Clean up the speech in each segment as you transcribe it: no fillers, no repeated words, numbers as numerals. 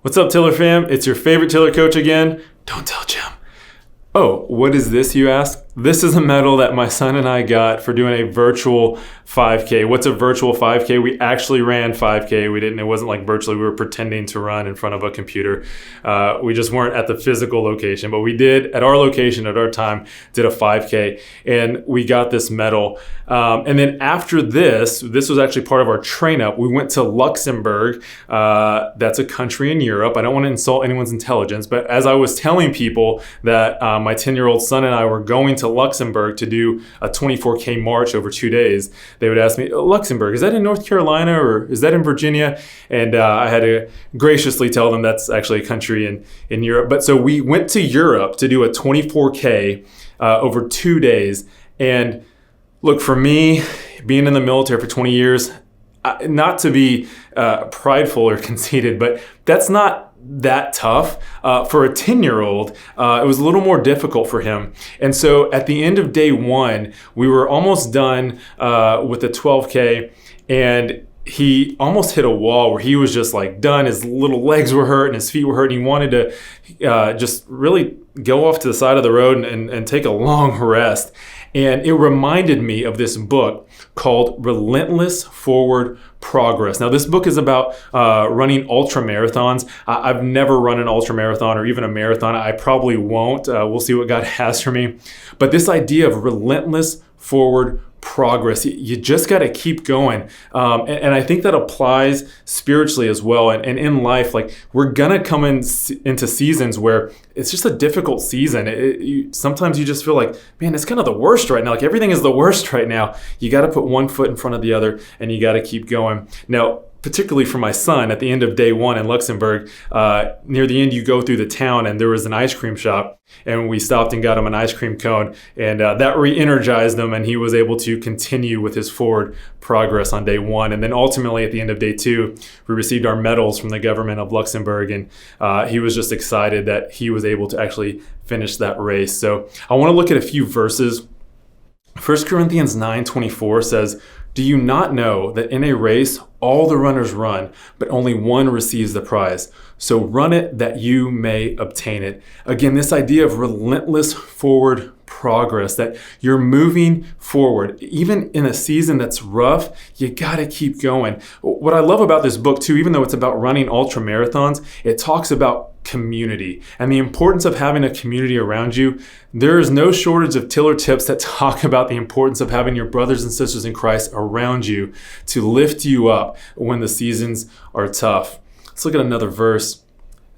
What's up, Tiller fam? It's your favorite Tiller coach again. Don't tell Jim. Oh, what is this, you ask? This is a medal that my son and I got for doing a virtual 5K. What's a virtual 5K? We actually ran 5K. It wasn't like virtually, we were pretending to run in front of a computer. We just weren't at the physical location, but we did at our location at our time, did a 5K, and we got this medal. And then after this was actually part of our train up. We went to Luxembourg. That's a country in Europe. I don't want to insult anyone's intelligence, but as I was telling people that my 10-year-old son and I were going to Luxembourg to do a 24K march over 2 days, they would ask me, Luxembourg, is that in North Carolina or is that in Virginia? And I had to graciously tell them that's actually a country in Europe. But so we went to Europe to do a 24K over 2 days. And look, for me, being in the military for 20 years, not to be prideful or conceited, but that's not that tough. For a 10-year-old, it was a little more difficult for him. And so at the end of day one, we were almost done with the 12K, and he almost hit a wall where he was just like done. His little legs were hurt and his feet were hurt. And he wanted to just really go off to the side of the road and take a long rest. And it reminded me of this book called Relentless Forward Progress. Now, this book is about running ultra marathons. I've never run an ultra marathon or even a marathon. I probably won't. We'll see what God has for me. But this idea of relentless forward progress, you just got to keep going. And I think that applies spiritually as well. And in life, like we're going to come into seasons where it's just a difficult season. Sometimes you just feel like, man, it's kind of the worst right now. Like everything is the worst right now. You got to put one foot in front of the other and you got to keep going. Now, particularly for my son, at the end of day one in Luxembourg, near the end, you go through the town and there was an ice cream shop, and we stopped and got him an ice cream cone, and that re-energized him, and he was able to continue with his forward progress on day one. And then ultimately at the end of day two, we received our medals from the government of Luxembourg, and he was just excited that he was able to actually finish that race. So I want to look at a few verses. 1 Corinthians 9:24 says, "Do you not know that in a race all the runners run, but only one receives the prize? So run it that you may obtain it." Again, this idea of relentless forward progress, that you're moving forward. Even in a season that's rough, you got to keep going. What I love about this book too, even though it's about running ultra marathons, it talks about community and the importance of having a community around you. There is no shortage of Tiller tips that talk about the importance of having your brothers and sisters in Christ around you to lift you up when the seasons are tough. Let's look at another verse.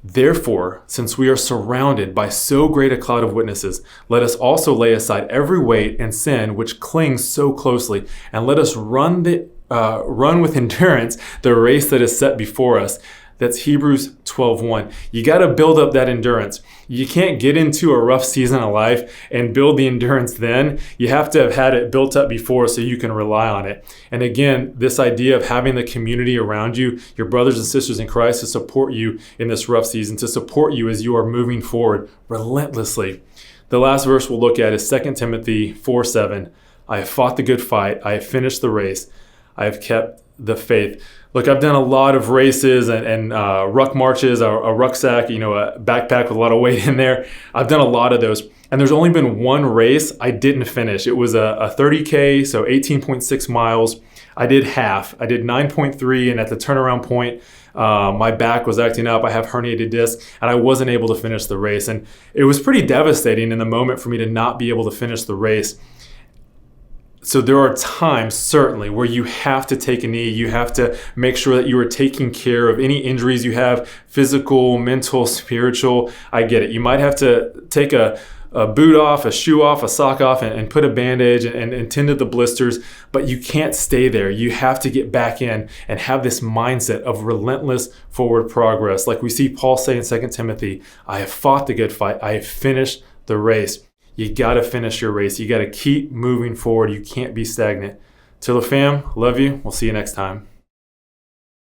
"Therefore, since we are surrounded by so great a cloud of witnesses, let us also lay aside every weight and sin which clings so closely, and let us run with endurance the race that is set before us." That's Hebrews 12:1. You got to build up that endurance. You can't get into a rough season of life and build the endurance then. You have to have had it built up before so you can rely on it. And again, this idea of having the community around you, your brothers and sisters in Christ, to support you in this rough season, to support you as you are moving forward relentlessly. The last verse we'll look at is 2 Timothy 4:7. "I have fought the good fight. I have finished the race. I have kept the faith." Look, I've done a lot of races and ruck marches, a rucksack, a backpack with a lot of weight in there. I've done a lot of those. And there's only been one race I didn't finish. It was a 30K, so 18.6 miles. I did half. I did 9.3, and at the turnaround point, my back was acting up. I have herniated disc, and I wasn't able to finish the race. And it was pretty devastating in the moment for me to not be able to finish the race. So there are times, certainly, where you have to take a knee. You have to make sure that you are taking care of any injuries you have, physical, mental, spiritual. I get it. You might have to take a boot off, a shoe off, a sock off, and put a bandage and tend to the blisters, but you can't stay there. You have to get back in and have this mindset of relentless forward progress. Like we see Paul say in 2 Timothy, "I have fought the good fight. I have finished the race." You got to finish your race. You got to keep moving forward. You can't be stagnant. Tiller fam, love you. We'll see you next time.